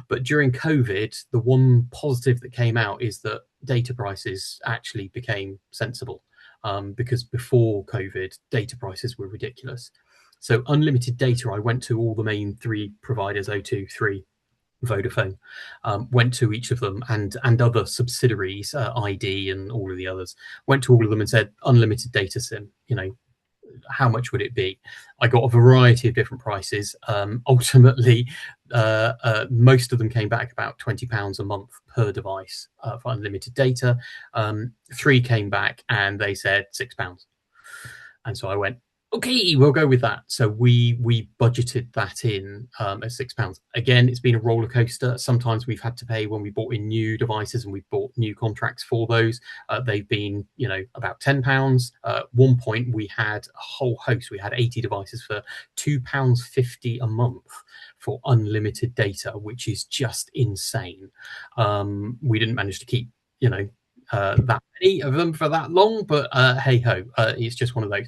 but during COVID, the one positive that came out is that data prices actually became sensible, because before COVID, data prices were ridiculous. So unlimited data, I went to all the main 3 providers, O2, 3, Vodafone, went to each of them and other subsidiaries, ID and all of the others, went to all of them and said, unlimited data SIM, how much would it be? I got a variety of different prices. Ultimately, most of them came back about £20 a month per device for unlimited data. 3 came back and they said £6. And so I went, okay, we'll go with that. So we budgeted that in at £6. Again, it's been a roller coaster. Sometimes we've had to pay when we bought in new devices and we bought new contracts for those. They've been, about £10. One point we had a whole host. We had 80 devices for £2.50 a month for unlimited data, which is just insane. We didn't manage to keep, that many of them for that long, but hey ho, it's just one of those.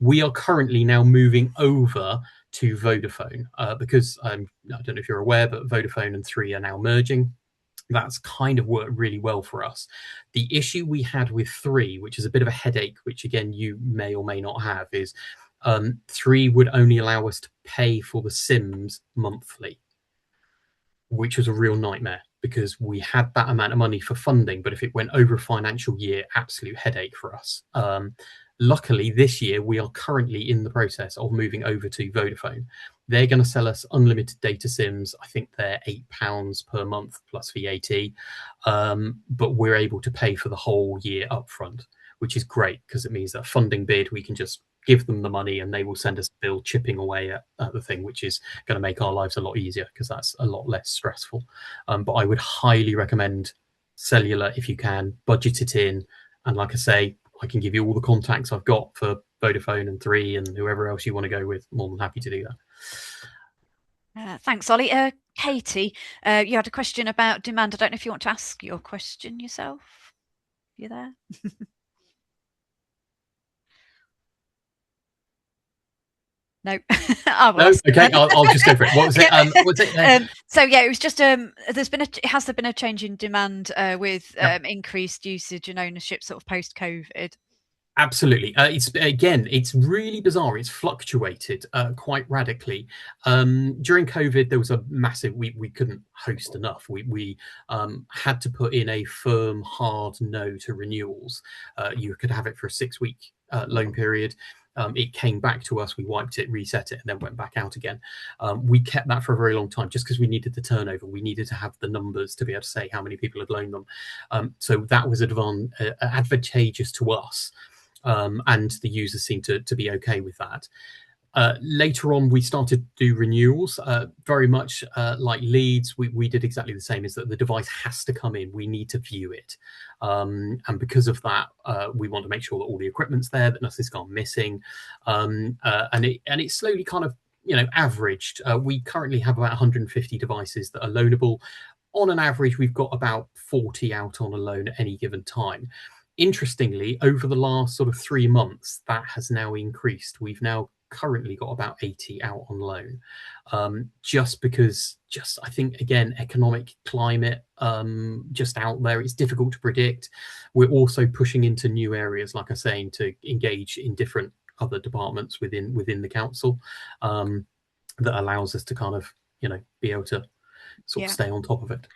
We are currently now moving over to Vodafone because I don't know if you're aware, but Vodafone and 3 are now merging. That's kind of worked really well for us. The issue we had with 3, which is a bit of a headache, which again you may or may not have, is 3 would only allow us to pay for the SIMs monthly, which was a real nightmare. because we had that amount of money for funding. But if it went over a financial year, absolute headache for us. Luckily, this year we are currently in the process of moving over to Vodafone. They're going to sell us unlimited data SIMs. I think they're £8 per month plus VAT, but we're able to pay for the whole year upfront, which is great because it means that funding bid, we can just give them the money and they will send us a bill chipping away at the thing, which is going to make our lives a lot easier because that's a lot less stressful. But I would highly recommend cellular if you can, budget it in. And like I say, I can give you all the contacts I've got for Vodafone and Three and whoever else you want to go with. More than happy to do
that. Thanks, Ollie. Katie, you had a question about demand. I don't know if you want to ask your question yourself. You there? No.
No, okay, I'll just go for it. What was it? What's it?
So yeah, it was just has there been a change in demand with increased usage and ownership sort of post COVID?
Absolutely. It's really bizarre. It's fluctuated quite radically. During COVID, there was a massive. We couldn't host enough. We had to put in a firm, hard no to renewals. You could have it for a 6-week loan period. It came back to us. We wiped it, reset it, and then went back out again. We kept that for a very long time just because we needed the turnover. We needed to have the numbers to be able to say how many people had loaned them. So that was advantageous to us. And the users seemed to be okay with that. Later on, we started to do renewals, very much like Leeds. We did exactly the same, is that the device has to come in. We need to view it. And because of that, we want to make sure that all the equipment's there, that nothing's gone missing. And it slowly kind of, averaged. We currently have about 150 devices that are loanable. On an average, we've got about 40 out on a loan at any given time. Interestingly, over the last sort of 3 months, that has now increased. We've now currently got about 80 out on loan, just because, I think, again, economic climate just out there, it's difficult to predict. We're also pushing into new areas, like I was saying, to engage in different other departments within the council, that allows us to kind of, be able to sort of stay on top of it.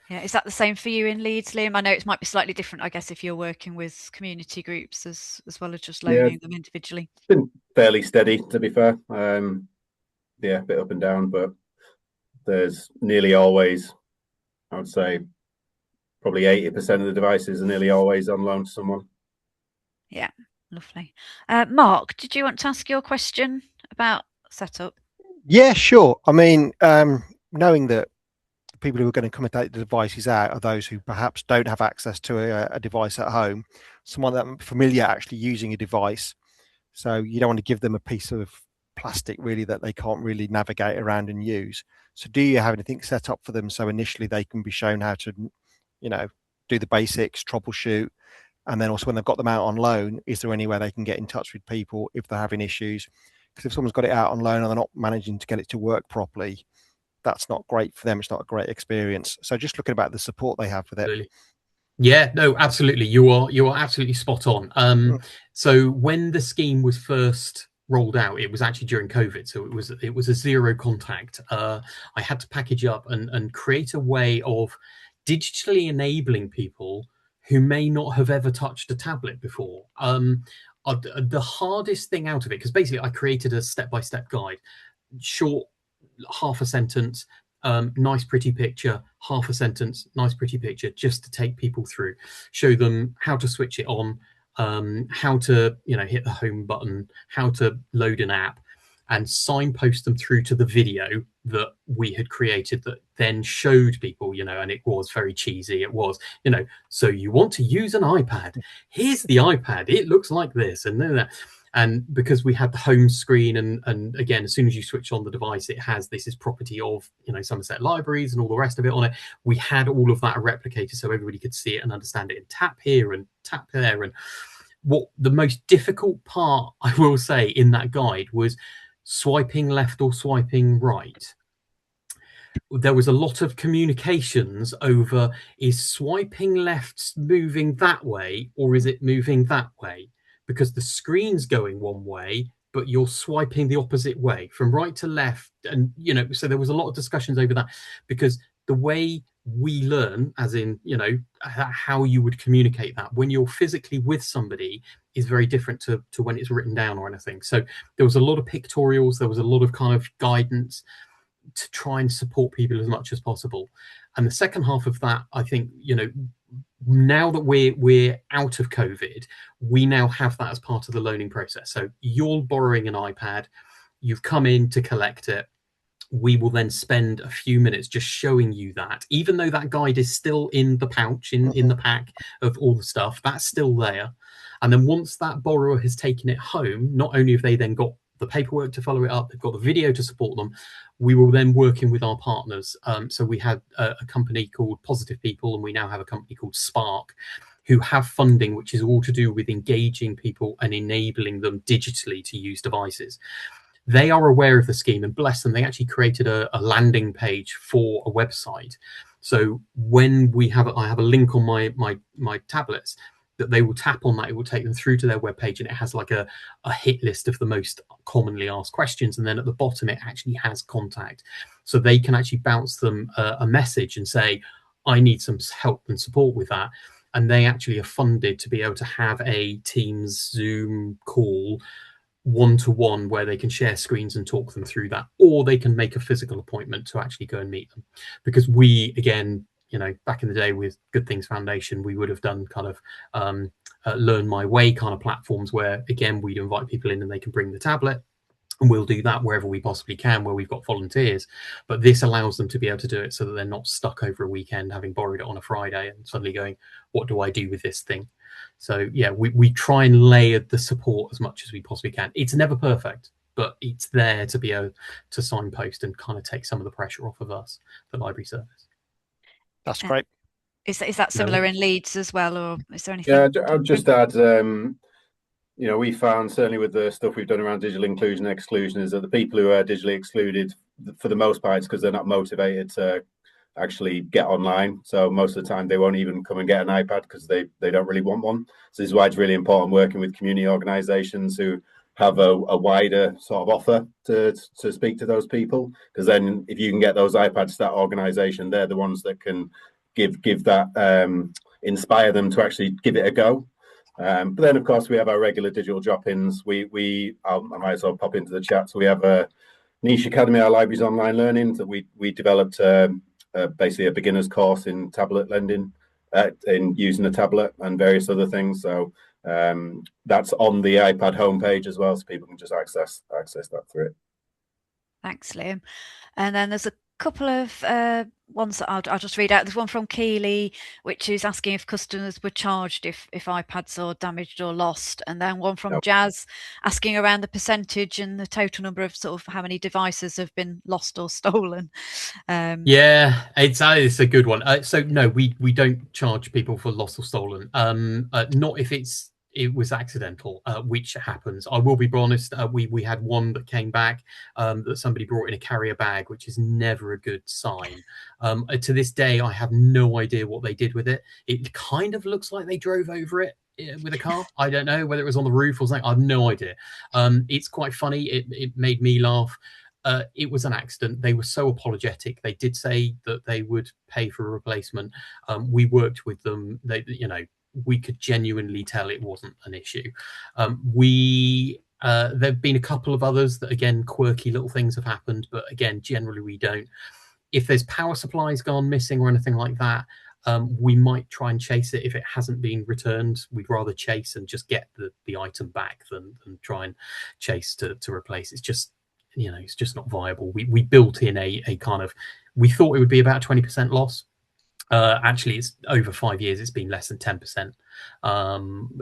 Yeah, is that the same for you in Leeds, Liam? I know it might be slightly different, I guess, if you're working with community groups as well as just loaning them individually.
It's been fairly steady, to be fair. A bit up and down, but there's nearly always, I would say, probably 80% of the devices are nearly always on loan to someone.
Yeah, lovely. Mark, did you want to ask your question about setup?
Yeah, sure. I mean, knowing that people who are going to come and take the devices out are those who perhaps don't have access to a device at home, someone that's familiar actually using a device. So you don't want to give them a piece of plastic really that they can't really navigate around and use. So do you have anything set up for them so initially they can be shown how to, do the basics, troubleshoot, and then also when they've got them out on loan, is there any way they can get in touch with people if they're having issues? Because if someone's got it out on loan and they're not managing to get it to work properly, that's not great for them. It's not a great experience. So just looking about the support they have for them.
Yeah, no, absolutely. You are absolutely spot on. So when the scheme was first rolled out, it was actually during COVID. So it was a zero contact. I had to package up and create a way of digitally enabling people who may not have ever touched a tablet before. The hardest thing out of it, because basically I created a step-by-step guide, short, half a sentence, nice pretty picture, half a sentence, nice pretty picture, just to take people through, show them how to switch it on, how to hit the home button, how to load an app, and signpost them through to the video that we had created that then showed people, and it was very cheesy. It was, so you want to use an iPad, here's the iPad, it looks like this, and then that. And because we had the home screen, and again, as soon as you switch on the device, it has this is property of Somerset Libraries and all the rest of it on it. We had all of that replicated so everybody could see it and understand it, and tap here and tap there. And what the most difficult part, I will say, in that guide was swiping left or swiping right. There was a lot of communications over, is swiping left moving that way or is it moving that way? Because the screen's going one way, but you're swiping the opposite way from right to left. And, so there was a lot of discussions over that, because the way we learn, as in, you know, how you would communicate that when you're physically with somebody is very different to when it's written down or anything. So there was a lot of pictorials, there was a lot of kind of guidance to try and support people as much as possible. And the second half of that, I think, you know, now that we're out of COVID, we now have that as part of the learning process. So you're borrowing an iPad, you've come in to collect it. We will then spend a few minutes just showing you that, even though that guide is still in the pouch, in the pack of all the stuff, that's still there. And then once that borrower has taken it home, not only have they then got the paperwork to follow it up, they've got the video to support them, we will then working with our partners. So we had a company called Positive People, and we now have a company called Spark, who have funding which is all to do with engaging people and enabling them digitally to use devices. They are aware of the scheme, and bless them, they actually created a landing page for a website. So when I have a link on my tablets that they will tap on, that it will take them through to their webpage, and it has like a hit list of the most commonly asked questions, and then at the bottom it actually has contact, so they can actually bounce them a message and say, I need some help and support with that. And they actually are funded to be able to have a Teams Zoom call one-to-one where they can share screens and talk them through that, or they can make a physical appointment to actually go and meet them. Because we, again, you know, back in the day with Good Things Foundation, we would have done kind of Learn My Way kind of platforms where, again, we'd invite people in and they can bring the tablet, and we'll do that wherever we possibly can, where we've got volunteers. But this allows them to be able to do it so that they're not stuck over a weekend having borrowed it on a Friday and suddenly going, what do I do with this thing? So yeah, we try and layer the support as much as we possibly can. It's never perfect, but it's there to be able to signpost and kind of take some of the pressure off of us, the library service.
That's great.
Is that similar in Leeds as well, or is there anything?
Yeah, I'll just add, you know, we found certainly with the stuff we've done around digital inclusion and exclusion is that the people who are digitally excluded, for the most part, it's because they're not motivated to actually get online. So most of the time they won't even come and get an iPad because they don't really want one. So this is why it's really important working with community organizations who have a wider sort of offer to speak to those people, because then if you can get those iPads to that organization, they're the ones that can give that inspire them to actually give it a go. But then of course we have our regular digital drop-ins. I might as well pop into the chat. So we have a niche academy, our libraries online learning, that we developed basically a beginner's course in tablet lending, in using a tablet and various other things. So that's on the iPad homepage as well, so people can just access that through it.
Thanks, Liam. And then there's a couple of ones that I'll just read out. There's one from Keeley, which is asking if customers were charged if iPads are damaged or lost, and then one from Jazz asking around the percentage and the total number of sort of how many devices have been lost or stolen.
Yeah, it's a good one. So no, we don't charge people for lost or stolen. Not if it was accidental, which happens. I will be honest. We had one that came back that somebody brought in a carrier bag, which is never a good sign. To this day, I have no idea what they did with it. It kind of looks like they drove over it with a car. I don't know whether it was on the roof or something. I have no idea. It's quite funny. It made me laugh. It was an accident. They were so apologetic. They did say that they would pay for a replacement. We worked with them. We could genuinely tell it wasn't an issue. There've been a couple of others that, again, quirky little things have happened, but again, generally we don't. If there's power supplies gone missing or anything like that, we might try and chase it. If it hasn't been returned, we'd rather chase and just get the item back than try and chase to replace. It's just, it's just not viable. We built in a kind of, we thought it would be about 20% loss. Actually, it's over 5 years, it's been less than 10%.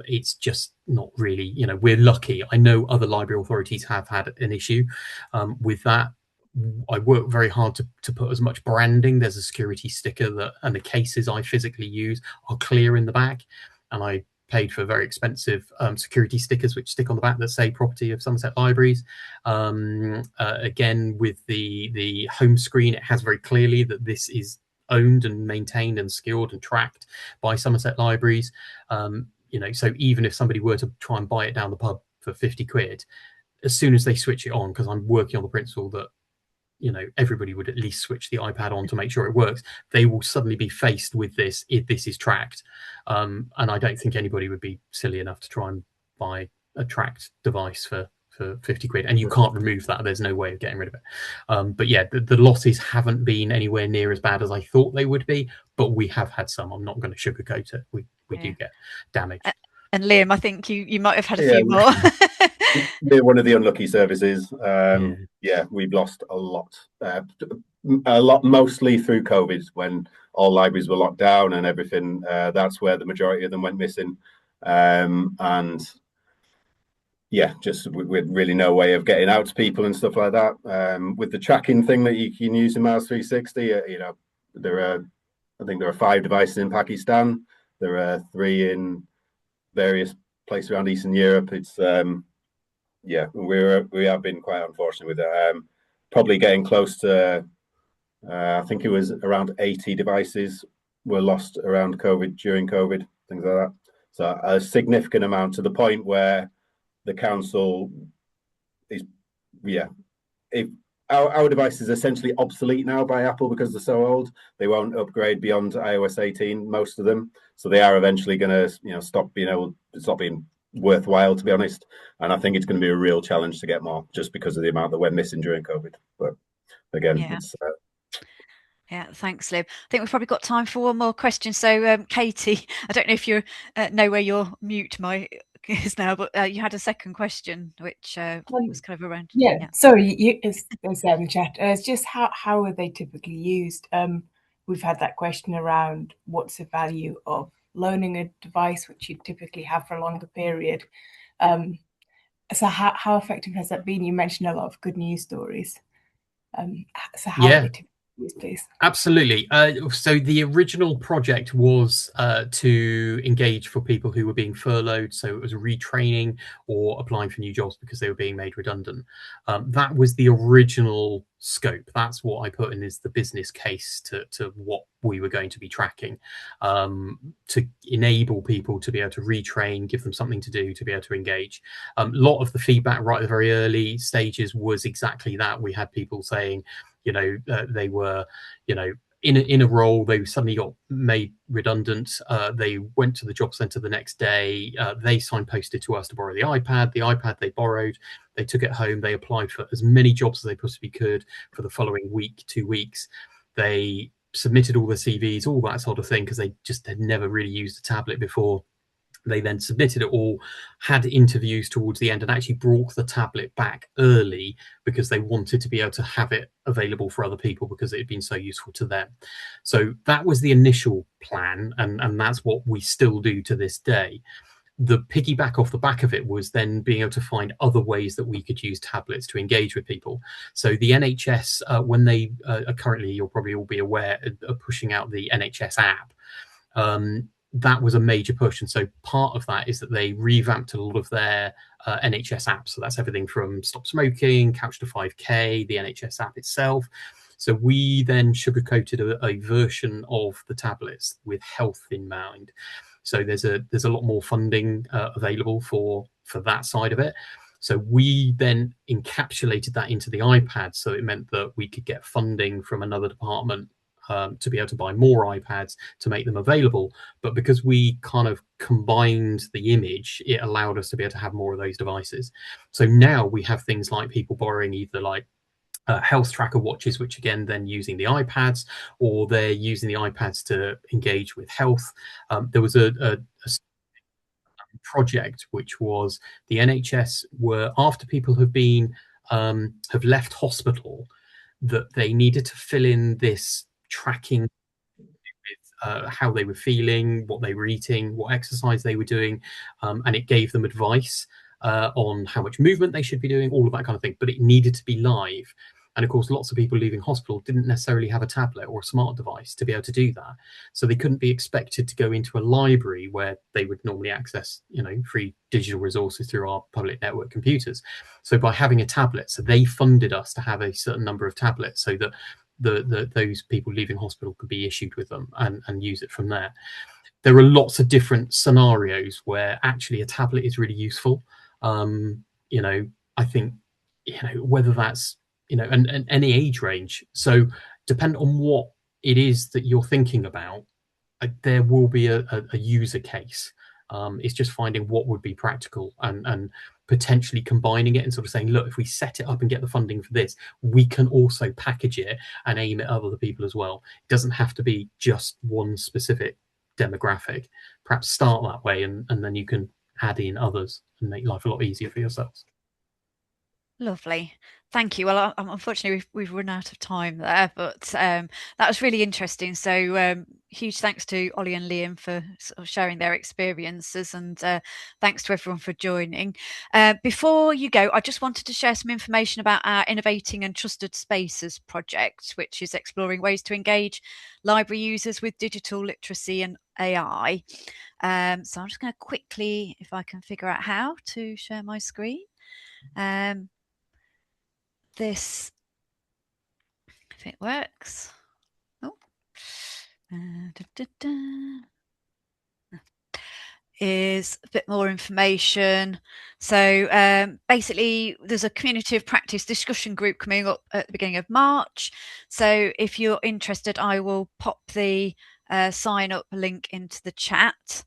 It's just not really, we're lucky. I know other library authorities have had an issue with that. I work very hard to put as much branding. There's a security sticker and the cases I physically use are clear in the back, and I paid for very expensive security stickers which stick on the back that say property of Somerset Libraries. Again, with the home screen, it has very clearly that this is owned and maintained and skilled and tracked by Somerset Libraries. So even if somebody were to try and buy it down the pub for 50 quid, as soon as they switch it on, because I'm working on the principle that everybody would at least switch the iPad on to make sure it works. They will suddenly be faced with this if this is tracked, and I don't think anybody would be silly enough to try and buy a tracked device for 50 quid, and you can't remove that. There's no way of getting rid of it. But yeah, the losses haven't been anywhere near as bad as I thought they would be, but we have had some. I'm not going to sugarcoat it. We do get damage.
And Liam, I think you might have had a few more.
We're one of the unlucky services. We've lost a lot, mostly through COVID, when all libraries were locked down and everything. That's where the majority of them went missing. And yeah, just with really no way of getting out to people and stuff like that. With the tracking thing that you can use in Miles 360, I think there are 5 devices in Pakistan. There are 3 in various places around Eastern Europe. It's we have been quite unfortunate with it. Probably getting close to, I think it was around 80 devices were lost around COVID, during COVID, things like that. So a significant amount, to the point where the council is, if our device is essentially obsolete now by Apple because they're so old. They won't upgrade beyond iOS 18, most of them. So they are eventually going to, stop being worthwhile, to be honest. And I think it's going to be a real challenge to get more, just because of the amount that went missing during COVID. But again, it's
yeah, thanks, Liv. I think we've probably got time for one more question. So, Katie, I don't know if you know where your mute mic is now, but you had a second question, which was kind of around.
Yeah. Sorry, it's there in the chat. It's just how are they typically used? We've had that question around what's the value of loaning a device, which you typically have for a longer period. So how effective has that been? You mentioned a lot of good news stories. So how are they typically used, please?
Absolutely. So the original project was to engage for people who were being furloughed. So it was retraining or applying for new jobs because they were being made redundant. That was the original scope. That's what I put in as the business case to what we were going to be tracking, to enable people to be able to retrain, give them something to do, to be able to engage. A lot of the feedback right at the very early stages was exactly that. We had people saying, they were, in a role, they suddenly got made redundant. They went to the job centre the next day. They signposted to us to borrow the iPad. The iPad they borrowed, they took it home. They applied for as many jobs as they possibly could for the following week, 2 weeks. They submitted all the CVs, all that sort of thing, because they just had never really used a tablet before. They then submitted it all, had interviews towards the end, and actually brought the tablet back early because they wanted to be able to have it available for other people because it had been so useful to them. So that was the initial plan, and that's what we still do to this day. The piggyback off the back of it was then being able to find other ways that we could use tablets to engage with people. So the NHS, when they are currently, you'll probably all be aware, are pushing out the NHS app. That was a major push. And so part of that is that they revamped a lot of their NHS apps. So that's everything from Stop Smoking, Couch to 5K, the NHS app itself. So we then sugarcoated a version of the tablets with health in mind. So there's a lot more funding available for that side of it. So we then encapsulated that into the iPad. So it meant that we could get funding from another department to be able to buy more iPads to make them available. But because we kind of combined the image, it allowed us to be able to have more of those devices. So now we have things like people borrowing either like health tracker watches, which again then using the iPads, or they're using the iPads to engage with health. There was a project which was the NHS were, after people have been have left hospital, that they needed to fill in this tracking with how they were feeling, what they were eating, what exercise they were doing, and it gave them advice on how much movement they should be doing, all of that kind of thing. But it needed to be live. And of course, lots of people leaving hospital didn't necessarily have a tablet or a smart device to be able to do that. So they couldn't be expected to go into a library where they would normally access, free digital resources through our public network computers. So by having a tablet, so they funded us to have a certain number of tablets so that those people leaving hospital could be issued with them and use it from there. There are lots of different scenarios where actually a tablet is really useful. I think, whether that's and any age range. So depend on what it is that you're thinking about, there will be a user case. It's just finding what would be practical and potentially combining it and sort of saying, look, if we set it up and get the funding for this, we can also package it and aim it at other people as well. It doesn't have to be just one specific demographic. Perhaps start that way, and then you can add in others and make life a lot easier for yourselves.
Lovely. Thank you. Well, unfortunately, we've run out of time there, but that was really interesting. So huge thanks to Ollie and Liam for sort of sharing their experiences, and thanks to everyone for joining. Before you go, I just wanted to share some information about our Innovating and Trusted Spaces project, which is exploring ways to engage library users with digital literacy and AI. So I'm just going to quickly, if I can figure out how to share my screen. This, if it works. Is a bit more information. So basically, there's a community of practice discussion group coming up at the beginning of March. So if you're interested, I will pop the sign up link into the chat.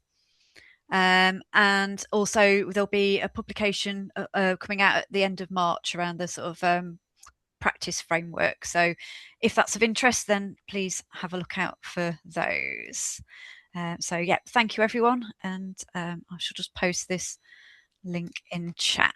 And also there'll be a publication coming out at the end of March around the sort of practice framework. So if that's of interest, then please have a look out for those. So yeah, thank you everyone, and I shall just post this link in chat.